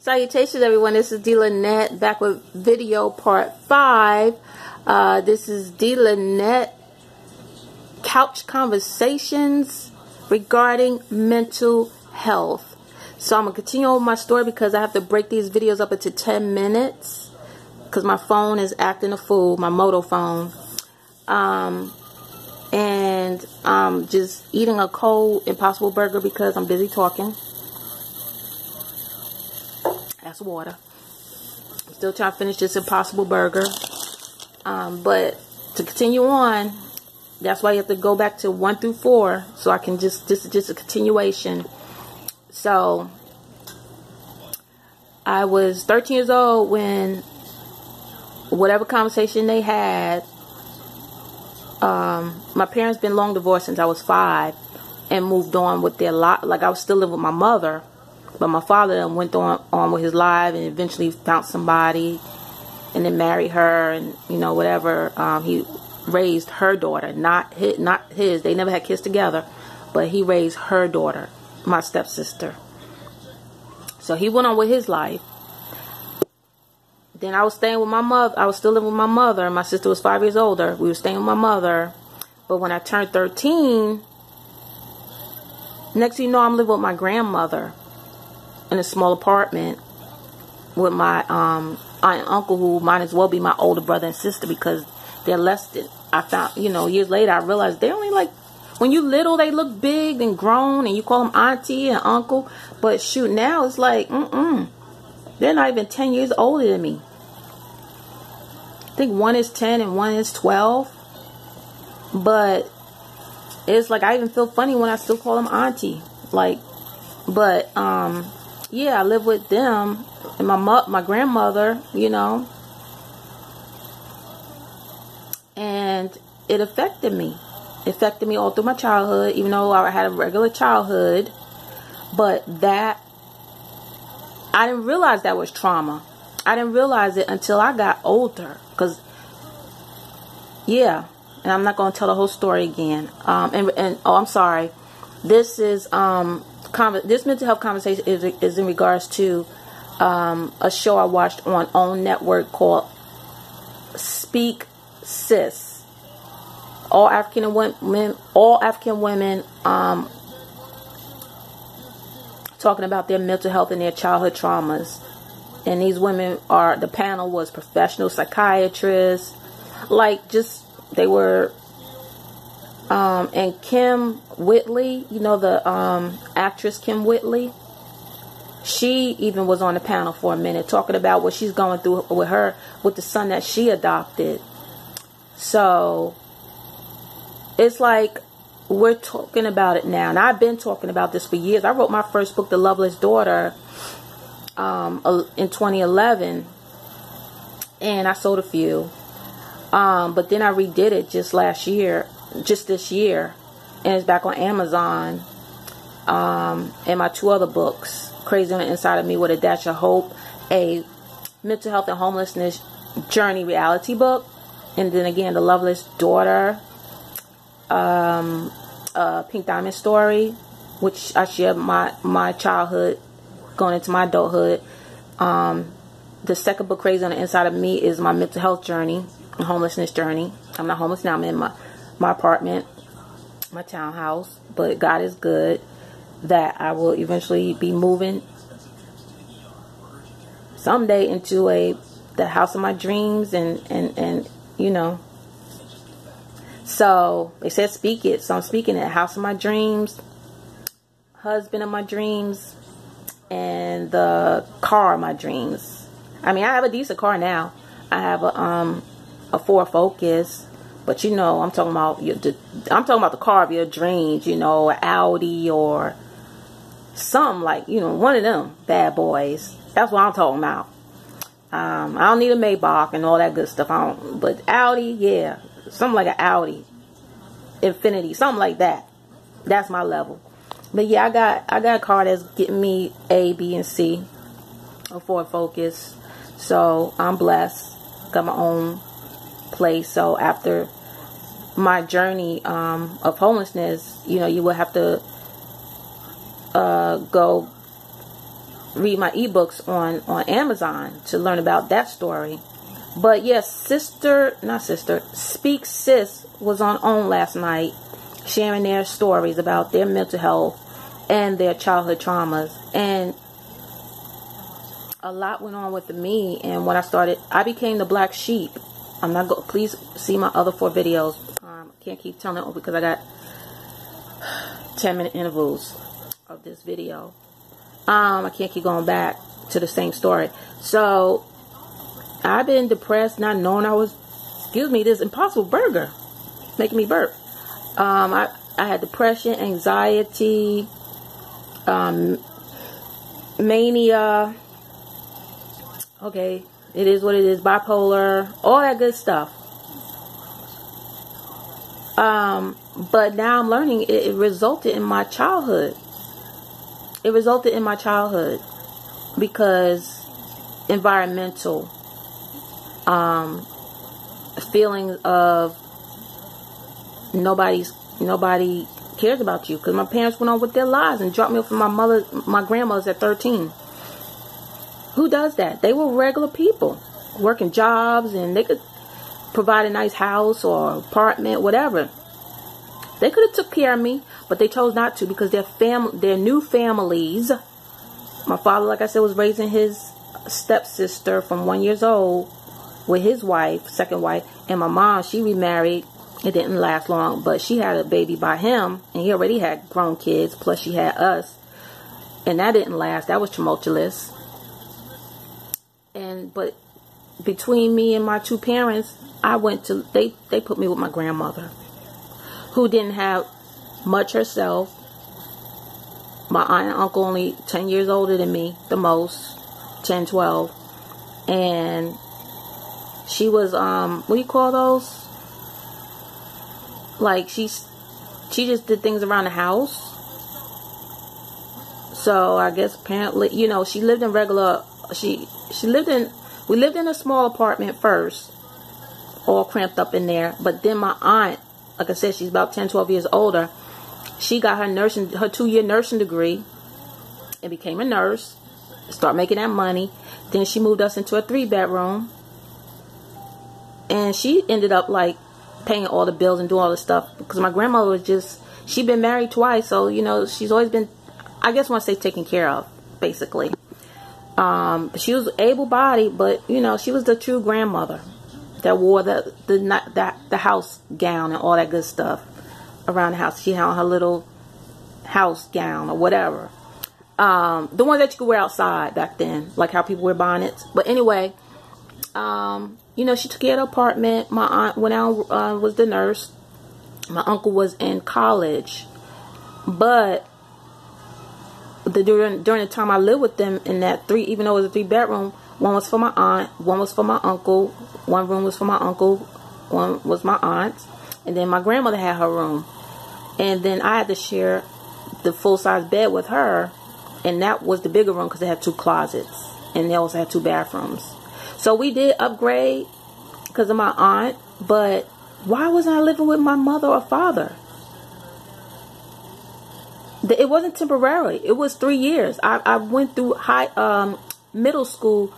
Salutations, everyone. This is D. Lynette back with video part 5. This is D. Lynette couch conversations regarding mental health. So I'm going to continue on my story because I have to break these videos up into 10 minutes because my phone is acting a fool, my Moto phone. And I'm just eating a cold Impossible burger because I'm busy talking. That's water. I'm still trying to finish this Impossible burger. But to continue on, that's why you have to go back to 1 through 4. So I can this is just a continuation. So I was 13 years old when whatever conversation they had, my parents been long divorced since I was 5 and moved on with their life. Like I was still living with my mother. But my father went on with his life and eventually found somebody and then married her and, you know, whatever. He raised her daughter, not his. They never had kids together, but he raised her daughter, my stepsister. So he went on with his life. Then I was staying with my mother. I was still living with my mother. My sister was 5 years older. We were staying with my mother. But when I turned 13, next thing you know, I'm living with my grandmother in a small apartment with my aunt and uncle, who might as well be my older brother and sister because they're less than, I found, you know, years later I realized they're only like, when you little they look big and grown and you call them auntie and uncle, but shoot, now it's like they're not even 10 years older than me. I think one is 10 and one is 12, but it's like I even feel funny when I still call them auntie, like, but yeah, I live with them and my grandmother, you know, and it affected me. It affected me all through my childhood, even though I had a regular childhood. But that, I didn't realize that was trauma. I didn't realize it until I got older. Because, yeah, and I'm not going to tell the whole story again. And oh, I'm sorry. This is this mental health conversation is in regards to a show I watched on OWN Network called Speak Sis. All African women talking about their mental health and their childhood traumas. And these women the panel was professional psychiatrists, like just, they were, and Kim Whitley, you know, the actress Kim Whitley, she even was on the panel for a minute talking about what she's going through with the son that she adopted. So it's like we're talking about it now, and I've been talking about this for years. I wrote my first book, The Loveless Daughter, in 2011, and I sold a few, but then I redid it just this year, and it's back on Amazon. And my 2 other books, Crazy on the Inside of Me with a Dash of Hope, a mental health and homelessness journey reality book, and then again The Loveless Daughter, Pink Diamond Story, which I share my childhood going into my adulthood. The second book, Crazy on the Inside of Me, is my mental health journey and homelessness journey. I'm not homeless now. I'm in my apartment, my townhouse, but God is good that I will eventually be moving someday into the house of my dreams, and you know, so they said speak it, so I'm speaking it. House of my dreams, husband of my dreams, and the car of my dreams. I mean, I have a decent car now. I have a Ford Focus, but you know, I'm talking about the car of your dreams. You know, an Audi or something like, you know, one of them bad boys. That's what I'm talking about. I don't need a Maybach and all that good stuff. But Audi, yeah, something like an Audi Infinity, something like that. That's my level. But yeah, I got a car that's getting me A, B, and C, a Ford Focus. So I'm blessed. Got my own place. So after my journey of homelessness, you know, you will have to go read my ebooks on Amazon to learn about that story. But yes, Speak Sis was on OWN last night, sharing their stories about their mental health and their childhood traumas. And a lot went on with me. And when I became the black sheep. Please see my other 4 videos. Can't keep telling it because I got 10-minute intervals of this video. I can't keep going back to the same story. So I've been depressed, not knowing I was, excuse me, this Impossible Burger making me burp. I had depression, anxiety, mania. Okay, it is what it is. Bipolar, all that good stuff. But now I'm learning it resulted in my childhood. It resulted in my childhood because environmental feelings of nobody cares about you, because my parents went on with their lives and dropped me off with my grandmother's at 13. Who does that? They were regular people working jobs, and they could provide a nice house or apartment, whatever. They could have took care of me, but they chose not to because their new families. My father, like I said, was raising his stepsister from 1 year old with his wife, second wife, and my mom, she remarried. It didn't last long, but she had a baby by him, and he already had grown kids, plus she had us, and that didn't last. That was tumultuous. But between me and my 2 parents, they put me with my grandmother, who didn't have much herself. My aunt and uncle only 10 years older than me, the most, 10, 12. And she was, what do you call those? Like, she just did things around the house. So, I guess apparently, she lived in regular, we lived in a small apartment first, all cramped up in there. But then my aunt, like I said, she's about 10, 12 years older. She got her 2-year nursing degree and became a nurse. Start making that money. Then she moved us into a 3-bedroom. And she ended up like paying all the bills and doing all the stuff. Because my grandmother was she'd been married twice. So, she's always been, I guess I want to say, taken care of, basically. She was able-bodied, but, she was the true grandmother that wore the house gown and all that good stuff around the house. She had her little house gown or whatever. The ones that you could wear outside back then, like how people wear bonnets. But anyway, she took care of the apartment. My aunt went out, was the nurse. My uncle was in college. But during the time I lived with them in that even though it was a 3-bedroom, one was for my aunt, one was for my uncle, one room was for my uncle, one was my aunt, and then my grandmother had her room. And then I had to share the full-size bed with her, and that was the bigger room because it had 2 closets, and they also had 2 bathrooms. So we did upgrade because of my aunt, but why wasn't I living with my mother or father? It wasn't temporary. It was 3 years. I went through middle school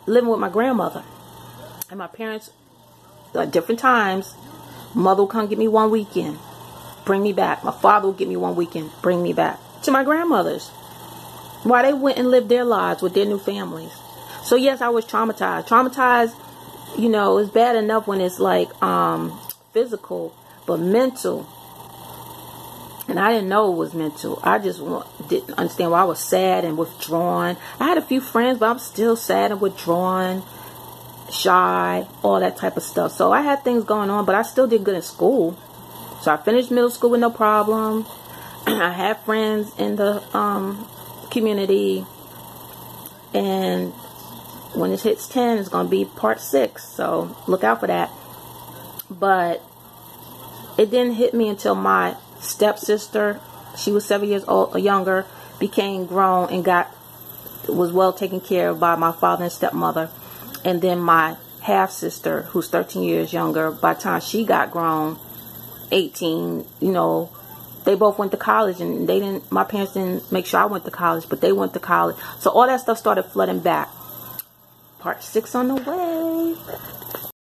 living with my grandmother. And my parents, at different times, mother would come get me one weekend, bring me back. My father would get me one weekend, bring me back to my grandmother's. While they went and lived their lives with their new families. So yes, I was traumatized. Traumatized, is bad enough when it's like physical, but mental. And I didn't know it was mental. I just didn't understand why I was sad and withdrawn. I had a few friends, but I'm still sad and withdrawn, shy, all that type of stuff. So I had things going on, but I still did good in school. So I finished middle school with no problem. I had friends in the community. And when it hits 10, it's going to be part 6. So look out for that. But it didn't hit me until my stepsister, she was 7 years old or younger, became grown and was well taken care of by my father and stepmother. And then my half sister, who's 13 years younger, by the time she got grown, 18, they both went to college, and my parents didn't make sure I went to college, but they went to college. So all that stuff started flooding back. Part 6 on the way.